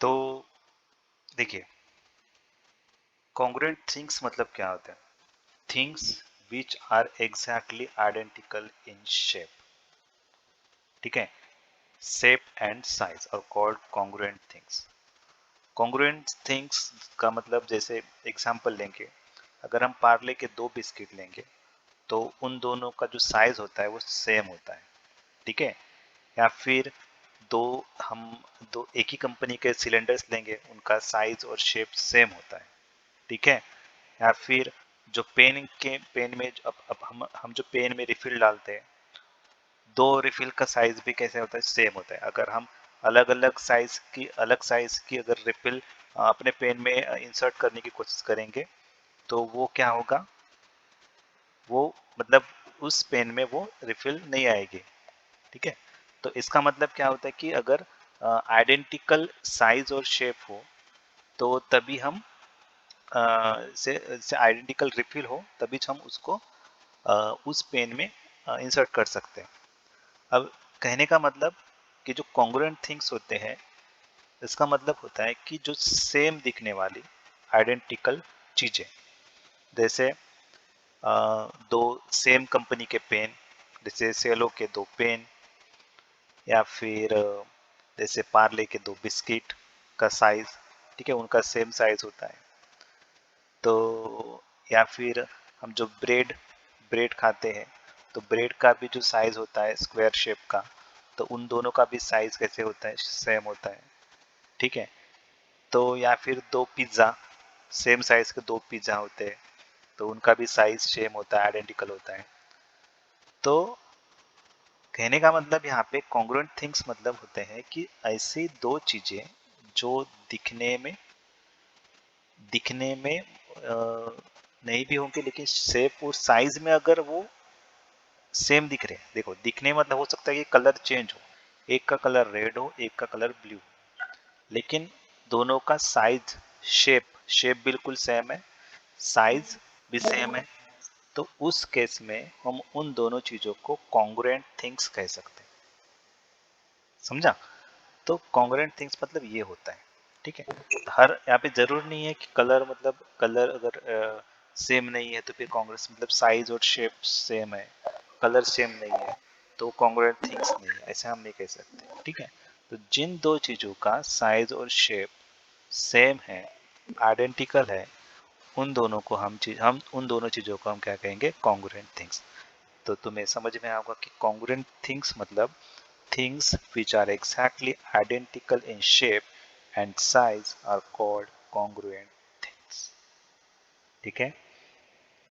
तो देखिए, congruent things मतलब क्या होता है? Things which are exactly identical in shape, ठीक है, shape and size are called congruent things. Congruent things का मतलब, जैसे एग्जांपल लेंगे, अगर हम पार्ले के दो बिस्किट लेंगे तो उन दोनों का जो साइज होता है वो सेम होता है, ठीक है। या फिर दो हम दो एक ही कंपनी के सिलेंडर्स लेंगे, उनका साइज और शेप सेम होता है, ठीक है। या फिर जो पेन में अब हम जो पेन में रिफिल डालते हैं, दो रिफिल का साइज भी कैसे होता है? सेम होता है। अगर हम अलग साइज की अगर रिफिल अपने पेन में इंसर्ट करने की कोशिश करेंगे तो वो क्या होगा? वो मतलब उस पेन में वो रिफिल नहीं आएगी, ठीक है। तो इसका मतलब क्या होता है कि अगर आइडेंटिकल साइज और शेप हो तो तभी हम से आइडेंटिकल रिफिल हो तभी हम उसको उस पेन में इंसर्ट कर सकते हैं। अब कहने का मतलब कि जो कॉन्ग्रुएंट थिंग्स होते हैं, इसका मतलब होता है कि जो सेम दिखने वाली आइडेंटिकल चीजें, जैसे दो सेम कंपनी के पेन, जैसे सेलो के दो पेन, या फिर जैसे पार्ले के दो बिस्किट का साइज, ठीक है, उनका सेम साइज होता है। तो या फिर हम जो ब्रेड ब्रेड खाते हैं तो ब्रेड का भी जो साइज होता है स्क्वायर शेप का, तो उन दोनों का भी साइज कैसे होता है? सेम होता है, ठीक है। तो या फिर दो पिज्ज़ा, सेम साइज के दो पिज्ज़ा होते हैं तो उनका भी साइज सेम होता है, आइडेंटिकल होता है। तो कहने का मतलब यहाँ पे कॉन्ग्रुएंट थिंग्स मतलब होते हैं कि ऐसी दो चीजें जो दिखने में नहीं भी होंगे, लेकिन शेप और साइज में अगर वो सेम दिख रहे हैं। देखो, दिखने मतलब हो सकता है कि कलर चेंज हो, एक का कलर रेड हो, एक का कलर ब्लू, लेकिन दोनों का साइज, शेप बिल्कुल सेम है, साइज भी सेम है। तो उस केस में हम उन दोनों चीजों को कॉन्ग्रुएंट थिंग्स कह सकते हैं। समझा? तो कॉन्ग्रुएंट थिंग्स मतलब ये होता है, ठीक है। हर यहाँ पे जरूर नहीं है कि कलर, मतलब कलर अगर सेम नहीं है तो फिर कॉन्ग्रुएंट मतलब साइज और शेप सेम है, कलर सेम नहीं है तो कॉन्ग्रुएंट थिंग्स नहीं है, ऐसा हम नहीं कह सकते, ठीक है। तो जिन दो चीजों का साइज और शेप सेम है, आइडेंटिकल है, हम उन दोनों चीजों को हम क्या कहेंगे? Congruent things. तो तुम्हें समझ में आएगा कि कॉन्ग्रुएंट थिंग्स मतलब things which are exactly identical in shape and size are called congruent things, ठीक है।